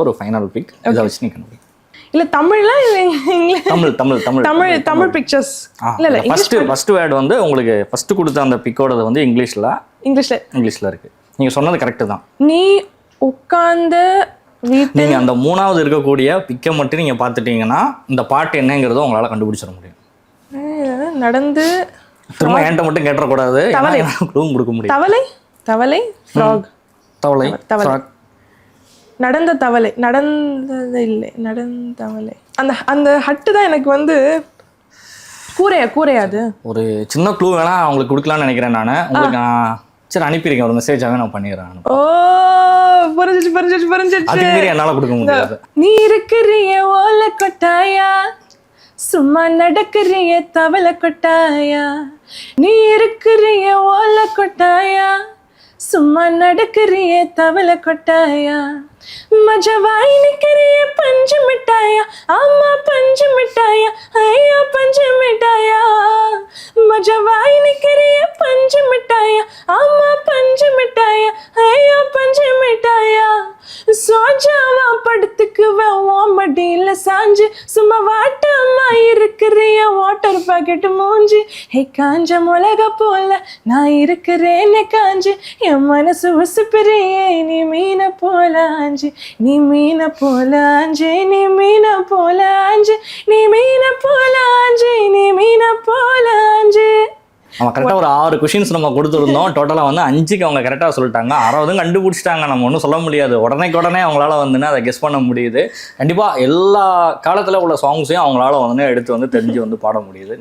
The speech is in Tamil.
ஒரு ஃபைனல் பிக். இதை வச்சு நீ கண்டுபிடி. இல்ல தமிழ்ல இல்ல இங்கிலீஷ்? தமிழ் தமிழ் தமிழ் தமிழ் தமிழ் பிக்சர்ஸ். இல்ல இல்ல ஃபர்ஸ்ட் வேர்ட் வந்து உங்களுக்கு ஃபர்ஸ்ட் கொடுத்த அந்த பிக்கோடது வந்து இங்கிலீஷ்ல இருக்கு. நீங்க சொன்னது கரெக்ட் தான். நீ உட்கார்ந்து நீங்க அந்த மூணாவது இருக்கக்கூடிய பிக்கை மட்டும் நீங்க பார்த்துட்டீங்கன்னா இந்த பாட்டு என்னங்கிறத உங்களால கண்டுபிடிச்சிட முடியும். நடந்து திரும்ப என்கிட்ட மட்டும் கேட்டக்கூடாது, க்ளூவும் கொடுக்க முடியும். தவளை தவளை ஃப்ராக். தவளை தவளை நடந்த தவளை நடந்தது இல்லை நடந்தவளை. அந்த அந்த ஹட்டு தான் எனக்கு வந்து கூரையாது. ஒரு சின்ன க்ளூ வேணா அவங்களுக்கு கொடுக்கலாம்னு நினைக்கிறேன் நான். உங்களுக்கு சரி அனுப்பியிருக்கேன், ஒரு மெசேஜாவே நான் பண்ணிடுறேன். ஓ புரிஞ்சிச்சு. அதுக்கு என்னால கொடுக்க முடியாது. நீ இருக்கிறிய ஓலை கொட்டாயா, சும்மா நடக்கிறிய தவளை கொட்டாயா. நீ இருக்கிறிய ஓலை கொட்டாயா, சும்மா நடக்கிறிய தவளை கொட்டாயா. மஜவாய் நிக்கிறிய பஞ்சு மிட்டாயா, ஆமா பஞ்சு மிட்டாயா, ஐயா பஞ்சு மிட்டாயா. மஜவாய் நிக்கிறிய பஞ்சு மிட்டாயா, ஆமா பஞ்சு மிட்டாயா, ஐயா பஞ்சு மிட்டாயா. சோஜாவா படுத்துக்குவேன் ஓமடியில சாஞ்சு, சும்மா வாட்டமா இருக்கிறிய வாட்டர் பாக்கெட் மூஞ்சி. ஹே காஞ்ச மிளகா போல நான் இருக்கிறேன்னு காஞ்சு, என் மனசு உசுப்பிரியே நீ மீன போல ஆஞ்சு. நீ மீன போல ஆஞ்சு, நீ மீன போல ஆஞ்சு, நீ மீன போல ஆஞ்சு, நீ மீன போல ஆஞ்சு. நம்ம கரெக்டாக ஒரு 6 கொஷின்ஸ் நம்ம கொடுத்துருந்தோம். டோட்டலாக வந்து 5க்கு அவங்க கரெக்டாக சொல்லிட்டாங்க. 6வதும் கண்டுபிடிச்சிட்டாங்க. நம்ம ஒன்றும் சொல்ல முடியாது. உடனே அவங்களால வந்துன்னு அதை கெஸ் பண்ண முடியுது. கண்டிப்பாக எல்லா காலத்தில் உள்ள சாங்ஸையும் அவங்களால வந்து எடுத்து வந்து தெரிஞ்சு வந்து பாட முடியுது.